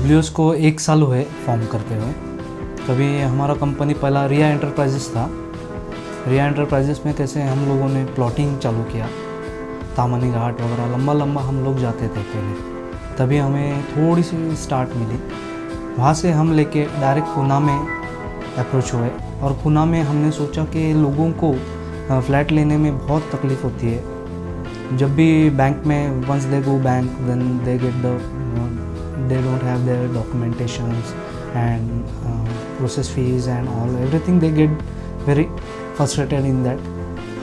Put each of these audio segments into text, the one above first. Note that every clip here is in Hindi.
डब्ल्यूएस को 1 साल हुए फॉर्म करते हुए। तभी हमारा कंपनी पहला रिया एंटरप्राइजेस था। रिया एंटरप्राइजेस में कैसे हम लोगों ने प्लॉटिंग चालू किया, तामनी घाट वगैरह लंबा लंबा हम लोग जाते थे पहले। तभी हमें थोड़ी सी स्टार्ट मिली, वहाँ से हम लेके डायरेक्ट पूना में अप्रोच हुए। और पूना में हमने सोचा कि लोगों को फ्लैट लेने में बहुत तकलीफ़ होती है। जब भी बैंक में once they go bank then they get they don't have their documentations and process fees and all everything, they get very frustrated in that.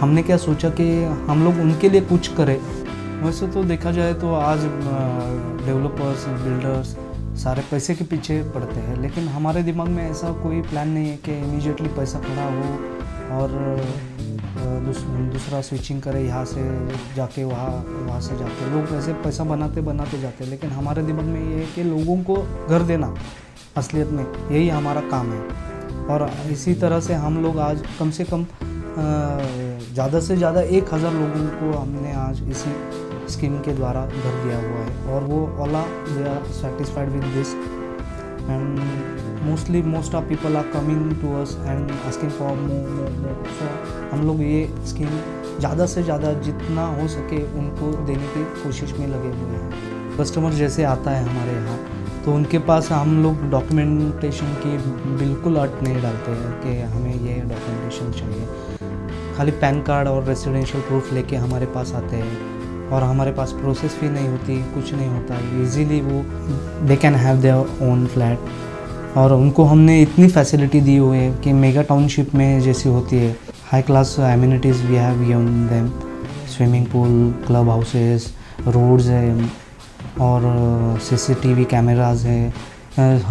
हमने क्या सोचा कि हम लोग उनके लिए कुछ करें। वैसे तो देखा जाए तो आज डेवलपर्स बिल्डर्स सारे पैसे के पीछे पड़ते हैं, लेकिन हमारे दिमाग में ऐसा कोई प्लान नहीं है कि इमीडिएटली पैसा खड़ा हो और दूसरा स्विचिंग करे, यहाँ से जाके वहाँ से जाके। लोग ऐसे पैसा बनाते जाते हैं, लेकिन हमारे दिमाग में ये है कि लोगों को घर देना असलियत में यही हमारा काम है। और इसी तरह से हम लोग आज कम से कम ज़्यादा से ज़्यादा 1000 लोगों को हमने आज इसी स्कीम के द्वारा घर दिया हुआ है। और वो all they are satisfied with this and most of people are coming to us and asking for more. So हम लोग ये स्कीम ज़्यादा से ज़्यादा जितना हो सके उनको देने की कोशिश में लगे हुए हैं। कस्टमर जैसे आता है हमारे यहाँ तो उनके पास हम लोग डॉक्यूमेंटेशन की बिल्कुल अट नहीं डालते हैं कि हमें ये डॉक्यूमेंटेशन चाहिए। खाली पैन कार्ड और रेजिडेंशियल प्रूफ लेके हमारे पास आते हैं और हमारे पास प्रोसेस फी नहीं होती, कुछ नहीं होता। इजीली वो they can have their own flat. और उनको हमने इतनी फैसिलिटी दी हुई है कि मेगा टाउनशिप में जैसी होती है, high class amenities we have given them, swimming pool, club houses, roads है और सीसीटीवी कैमराज है।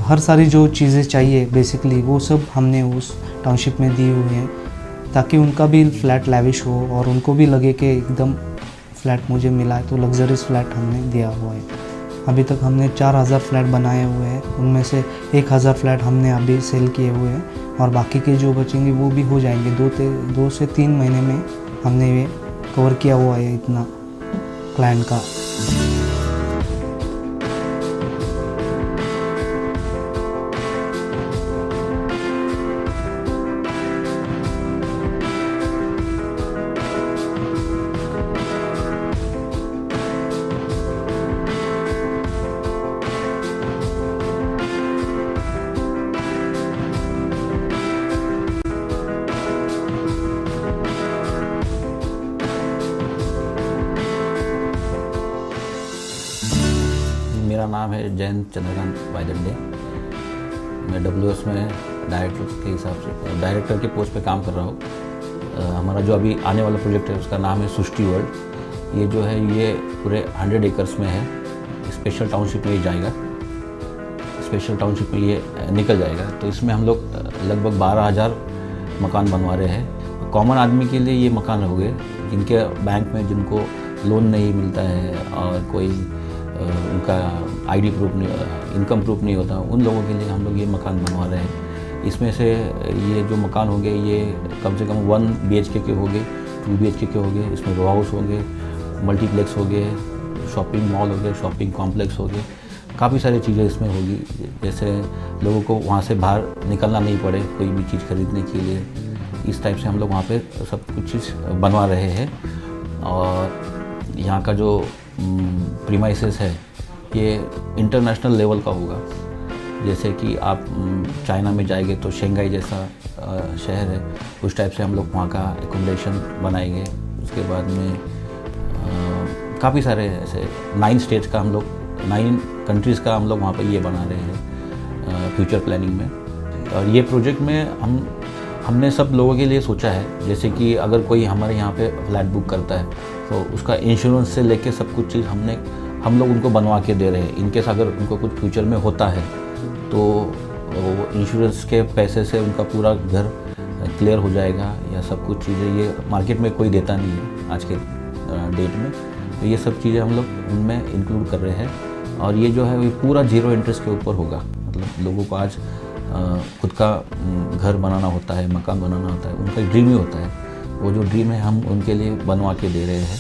हर सारी जो चीज़ें चाहिए बेसिकली वो सब हमने उस टाउनशिप में दी हुई हैं, ताकि उनका भी फ्लैट लैविश हो और उनको भी लगे कि एकदम फ्लैट मुझे मिला है। तो लग्जरियस फ्लैट हमने दिया हुआ है। अभी तक हमने 4000 फ्लैट बनाए हुए हैं, उनमें से 1000 फ्लैट हमने अभी सेल किए हुए हैं और बाकी के जो बचेंगे वो भी हो जाएंगे। 2 से 3 महीने में हमने ये कवर किया हुआ है इतना क्लाइंट का। मेरा नाम है जयंत चंद्रकांत वाइदंडे। मैं डब्ल्यूएस में डायरेक्टर के हिसाब से डायरेक्टर के पोस्ट पे काम कर रहा हूँ। हमारा जो अभी आने वाला प्रोजेक्ट है उसका नाम है सृष्टि वर्ल्ड। ये जो है ये पूरे 100 एकर्स में है। स्पेशल टाउनशिप में ये जाएगा, स्पेशल टाउनशिप में ये निकल जाएगा। तो इसमें हम लोग लगभग 12000 मकान बनवा रहे हैं। कॉमन आदमी के लिए ये मकान हो गए जिनके बैंक में जिनको लोन नहीं मिलता है और कोई उनका आईडी प्रूफ नहीं, इनकम प्रूफ नहीं होता, उन लोगों के लिए हम लोग ये मकान बनवा रहे हैं। इसमें से ये जो मकान होंगे ये कम से कम 1 BHK के होंगे, 2 BHK के होंगे। इसमें रो हाउस होंगे, मल्टीप्लेक्स हो गए, शॉपिंग मॉल हो गए, शॉपिंग कॉम्प्लेक्स हो गए, काफ़ी सारी चीज़ें इसमें होगी। जैसे लोगों को वहाँ से बाहर निकलना नहीं पड़े कोई भी चीज़ खरीदने के लिए। इस टाइप से हम लोग वहाँ पे सब कुछ चीज़ बनवा रहे हैं। और यहाँ का जो प्रीमाइसेस है ये इंटरनेशनल लेवल का होगा। जैसे कि आप चाइना में जाएंगे तो शंघाई जैसा शहर है, उस टाइप से हम लोग वहाँ का एकोमोडेशन बनाएंगे। उसके बाद में काफ़ी सारे ऐसे 9 स्टेट्स का हम लोग 9 कंट्रीज़ का हम लोग वहाँ पे ये बना रहे हैं फ्यूचर प्लानिंग में। और ये प्रोजेक्ट में हमने सब लोगों के लिए सोचा है। जैसे कि अगर कोई हमारे यहाँ पे फ्लैट बुक करता है तो उसका इंश्योरेंस से लेके सब कुछ चीज़ हम लोग उनको बनवा के दे रहे हैं। इनकेस अगर उनको कुछ फ्यूचर में होता है तो वो इंश्योरेंस के पैसे से उनका पूरा घर क्लियर हो जाएगा या सब कुछ चीज़ें। ये मार्केट में कोई देता नहीं है आज के डेट में। तो ये सब चीज़ें हम लोग उनमें इंक्लूड कर रहे हैं। और ये जो है ये पूरा 0 इंटरेस्ट के ऊपर होगा। मतलब लोगों को आज खुद का घर बनाना होता है, मकान बनाना होता है, उनका ड्रीम ही होता है। वो जो ड्रीम है हम उनके लिए बनवा के दे रहे हैं।